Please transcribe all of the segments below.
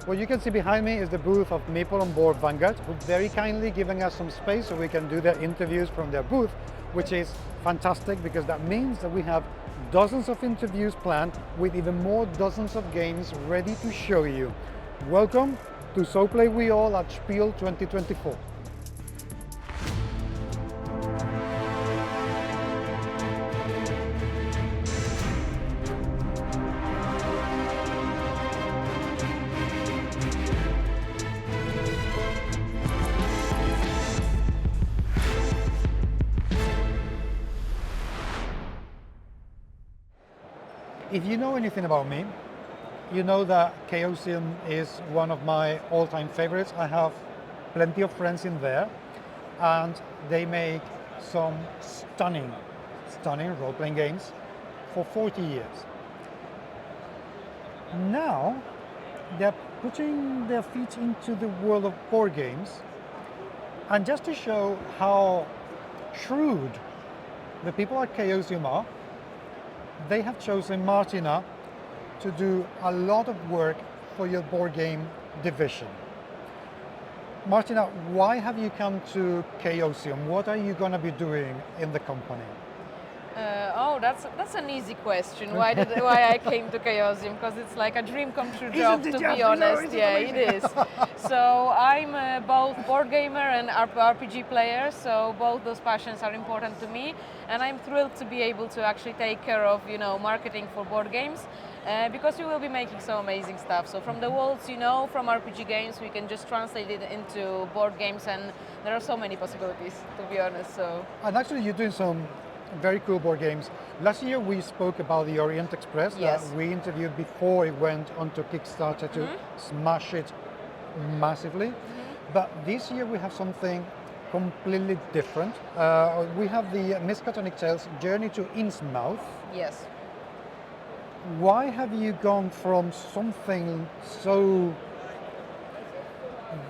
What you can see behind me is the booth of Maple on Board Vanguard, who very kindly giving us some space so we can do their interviews from their booth, which is fantastic because that means that we have dozens of interviews planned with even more dozens of games ready to show you. Welcome to So Play We All at Spiel 2024. If you know anything about me, you know that Chaosium is one of my all-time favorites. I have plenty of friends in there, and they make some stunning role-playing games for 40 years. Now, they're putting their feet into the world of board games, and just to show how shrewd the people at Chaosium are, they have chosen Martina to do a lot of work for your board game division. Martina, why have you come to Chaosium? What are you going to be doing in the company? That's an easy question. Why I came to Chaosium? Because it's like a dream come true job, to be honest. Yeah, it is. So I'm both board gamer and RPG player. So both those passions are important to me, and I'm thrilled to be able to actually take care of marketing for board games. Because we will be making some amazing stuff. So from the worlds, from RPG games, we can just translate it into board games, and there are so many possibilities, to be honest. So. And actually, you're doing some very cool board games. Last year, we spoke about the Orient Express that we interviewed before it went onto Kickstarter to smash it massively. But this year, we have something completely different. We have the Miskatonic Tales Journey to Innsmouth. Yes. Why have you gone from something so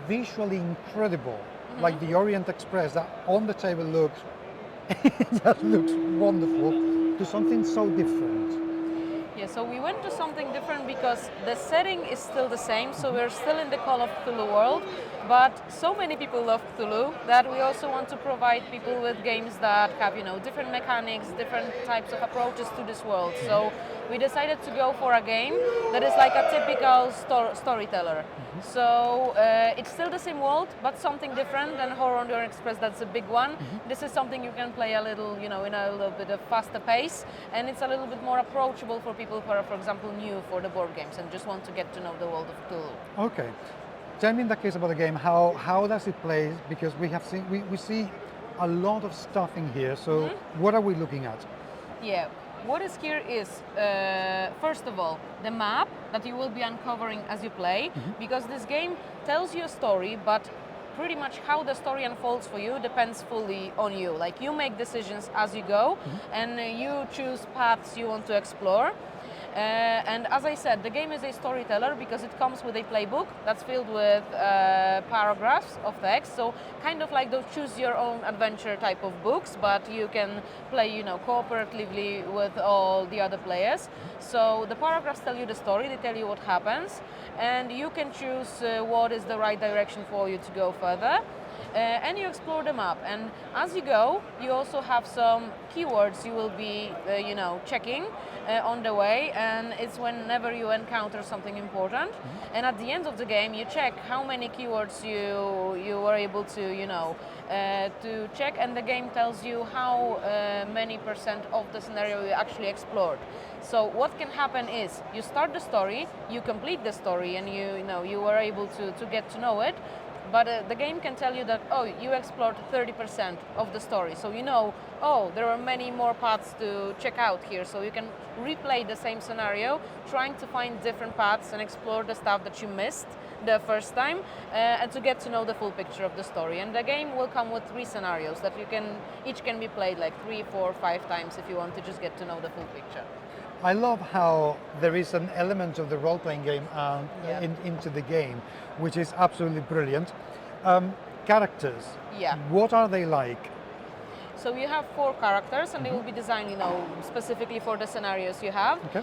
visually incredible, like the Orient Express, that on the table looks wonderful, to something so different? Yeah, so we went to something different because the setting is still the same, so we're still in the Call of Cthulhu world, but so many people love Cthulhu that we also want to provide people with games that have, different mechanics, different types of approaches to this world. So we decided to go for a game that is like a typical storyteller. So it's still the same world, but something different than Horror on the Orient Express. That's a big one. This is something you can play a little, in a little bit of faster pace, and it's a little bit more approachable for people who are, for example, new for the board games and just want to get to know the world of Cthulhu. Okay. Tell me in that case about the game, how does it play? Because we have seen, we see a lot of stuff in here, so what are we looking at? Yeah. What is here is, first of all, the map that you will be uncovering as you play, because this game tells you a story, but pretty much how the story unfolds for you depends fully on you. Like, you make decisions as you go, and you choose paths you want to explore. And as I said, the game is a storyteller because it comes with a playbook that's filled with paragraphs of text. So kind of like those choose your own adventure type of books, but you can play, cooperatively with all the other players. So the paragraphs tell you the story, they tell you what happens, and you can choose what is the right direction for you to go further. And you explore the map, and as you go, you also have some keywords you will be, checking on the way, and it's whenever you encounter something important. And at the end of the game, you check how many keywords you were able to check, and the game tells you how many percent of the scenario you actually explored. So what can happen is you start the story, you complete the story, and you were able to get to know it. But the game can tell you that, you explored 30% of the story. So there are many more paths to check out here. So you can replay the same scenario, trying to find different paths and explore the stuff that you missed the first time, and to get to know the full picture of the story. And the game will come with 3 scenarios that each can be played like 3, 4, 5 times if you want to just get to know the full picture. I love how there is an element of the role-playing game into the game, which is absolutely brilliant. Characters, what are they like? So you have 4 characters, and they will be designed, specifically for the scenarios you have. Okay.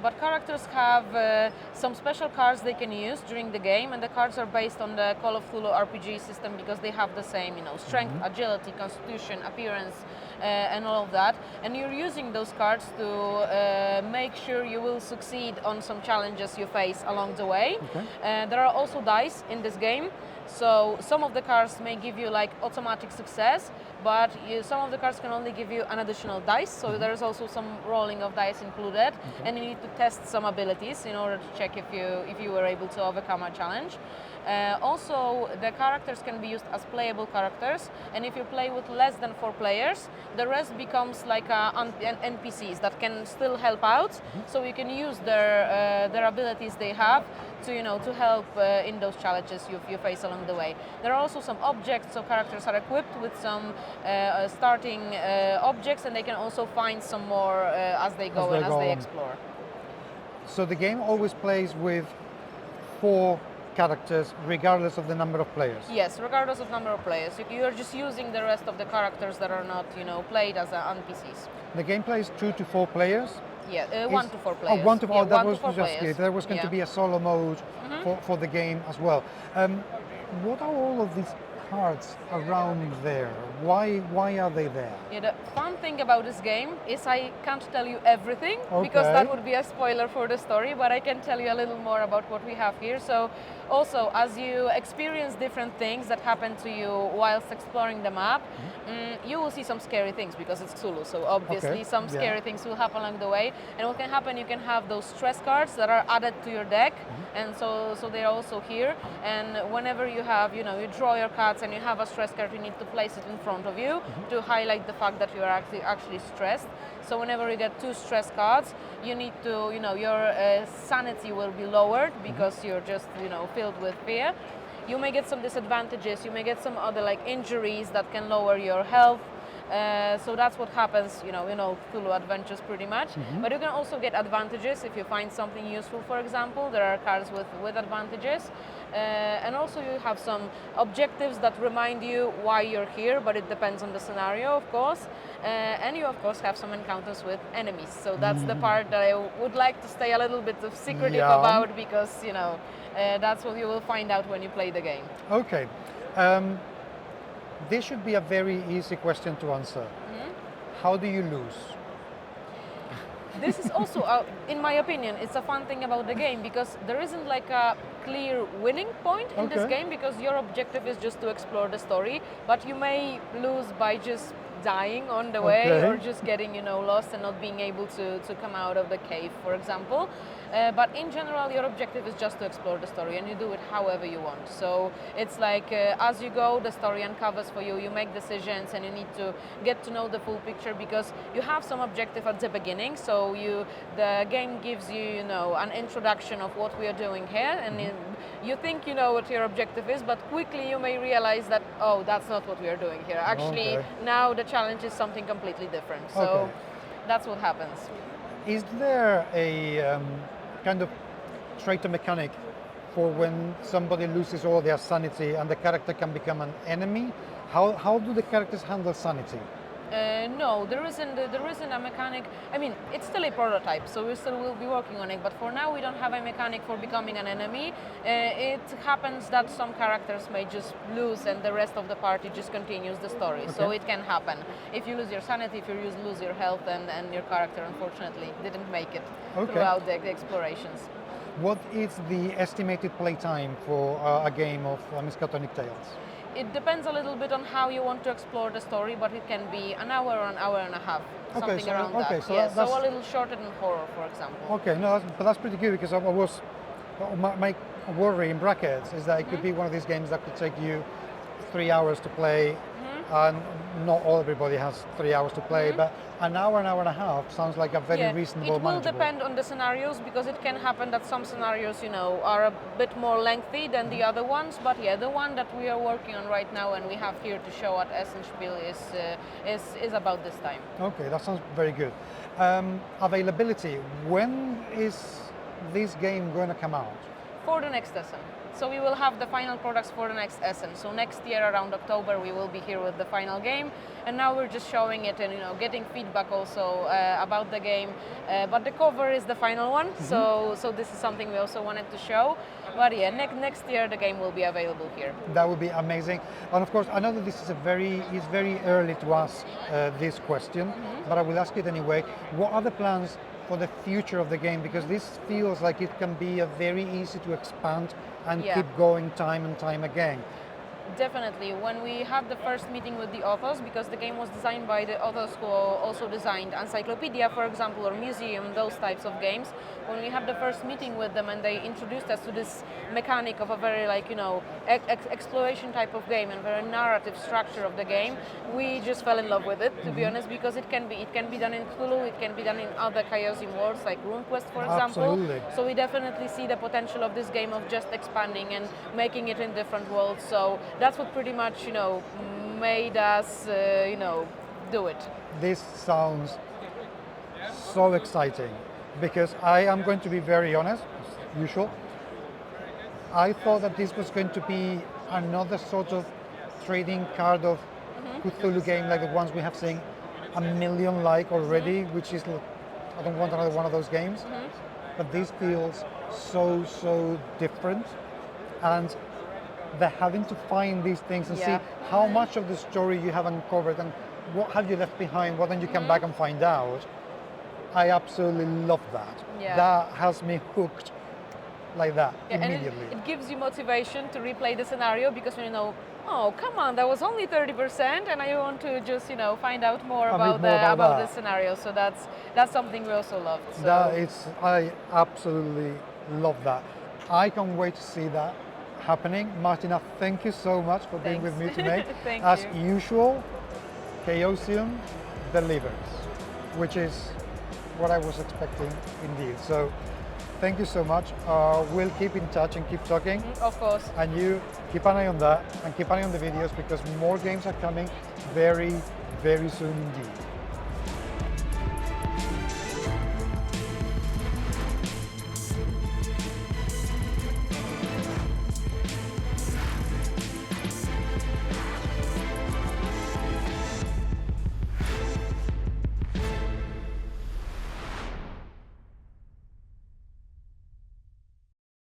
But characters have some special cards they can use during the game, and the cards are based on the Call of Cthulhu RPG system because they have the same, strength, agility, constitution, appearance, and all of that. And you're using those cards to make sure you will succeed on some challenges you face along the way. Okay. There are also dice in this game. So some of the cards may give you like automatic success, but some of the cards can only give you an additional dice. So there's also some rolling of dice included, and you need to test some abilities in order to check if you were able to overcome a challenge. Also, the characters can be used as playable characters, and if you play with less than 4 players, the rest becomes like NPCs that can still help out. So you can use their abilities they have to help in those challenges you face along the way. There are also some objects, so characters are equipped with some starting objects, and they can also find some more as they go and as they explore. So the game always plays with 4 characters regardless of the number of players? Yes, regardless of number of players. You're just using the rest of the characters that are not played as NPCs. The game plays 2 to 4 players? Yeah, 1 to 4 players. Oh, 1 to 4, that was just players. it. There was going to be a solo mode for the game as well. What are all of these cards around there? Why are they there? Yeah, the fun thing about this game is I can't tell you everything because that would be a spoiler for the story, but I can tell you a little more about what we have here. So also, as you experience different things that happen to you whilst exploring the map, you will see some scary things because it's Cthulhu, so obviously some scary things will happen along the way. And what can happen, you can have those stress cards that are added to your deck, and so they're also here. And whenever you have, you draw your cards and you have a stress card, you need to place it in front of you to highlight the fact that you are actually stressed. So whenever you get 2 stress cards, you need to, your sanity will be lowered because you're just, filled with fear. You may get some disadvantages, you may get some other like injuries that can lower your health. So that's what happens, Cthulhu adventures pretty much. But you can also get advantages if you find something useful, for example. There are cards with advantages. And also you have some objectives that remind you why you're here, but it depends on the scenario, of course. And you, of course, have some encounters with enemies. So that's the part that I would like to stay a little bit secretive about because, that's what you will find out when you play the game. Okay. This should be a very easy question to answer. How do you lose? This is also, in my opinion, it's a fun thing about the game because there isn't like a clear winning point in this game because your objective is just to explore the story, but you may lose by just dying on the way or just getting lost and not being able to come out of the cave, for example. But in general, your objective is just to explore the story, and you do it however you want. So it's like as you go, the story uncovers for you, you make decisions, and you need to get to know the full picture because you have some objective at the beginning. So the game gives you, an introduction of what we are doing here, and you think you know what your objective is, but quickly you may realize that, oh, that's not what we are doing here. Actually, now the challenge is something completely different. So that's what happens. Is there a kind of traitor mechanic for when somebody loses all their sanity and the character can become an enemy? How do the characters handle sanity? No, there isn't a mechanic. I mean, it's still a prototype, so we still will be working on it. But for now, we don't have a mechanic for becoming an enemy. It happens that some characters may just lose, and the rest of the party just continues the story. So it can happen. If you lose your sanity, if you lose your health, and your character unfortunately didn't make it throughout the explorations. What is the estimated playtime for a game of Miskatonic Tales? It depends a little bit on how you want to explore the story, but it can be an hour or an hour and a half, something around that. So a little shorter than horror, for example. Okay, no, but that's pretty good because my worry in brackets is that it could be one of these games that could take you 3 hours to play, and not everybody has 3 hours to play, but an hour and a half sounds like a very reasonable It will manageable. depend on the scenarios because it can happen that some scenarios, are a bit more lengthy than the other ones. But the one that we are working on right now and we have here to show at Spiel is about this time. Okay, that sounds very good. Availability. When is this game going to come out? For the next lesson. So we will have the final products for the next Essen. So next year around October we will be here with the final game, and now we're just showing it and getting feedback also about the game. But the cover is the final one, so this is something we also wanted to show. But yeah, next year the game will be available here. That would be amazing. And of course, I know that this is it's very early to ask this question, but I will ask it anyway. What are the plans for the future of the game? Because this feels like it can be a very easy to expand and keep going time and time again. Definitely. When we had the first meeting with the authors, because the game was designed by the authors who also designed Encyclopedia, for example, or Museum, those types of games, when we had the first meeting with them and they introduced us to this mechanic of a very exploration type of game and very narrative structure of the game, we just fell in love with it, to be honest, because it can be done in Cthulhu, it can be done in other Chaosium worlds like RuneQuest, for example. Absolutely. So we definitely see the potential of this game of just expanding and making it in different worlds. So that's what pretty much, made us, do it. This sounds so exciting, because I am going to be very honest, as usual. I thought that this was going to be another sort of trading card of Cthulhu game like the ones we have seen a million like already, which is, I don't want another one of those games. But this feels so different, and they're having to find these things and see how much of the story you have uncovered and what have you left behind, what then you come back and find out. I absolutely love that. Yeah. That has me hooked like that immediately. And it gives you motivation to replay the scenario, because when oh come on, that was only 30%, and I want to just find out more about the scenario. So that's something we also love. So. I absolutely love that. I can't wait to see that happening. Martina, thank you so much for being with me today. As usual, Chaosium delivers, which is what I was expecting indeed. So thank you so much. We'll keep in touch and keep talking. Of course. And you keep an eye on that and keep an eye on the videos, because more games are coming very soon indeed.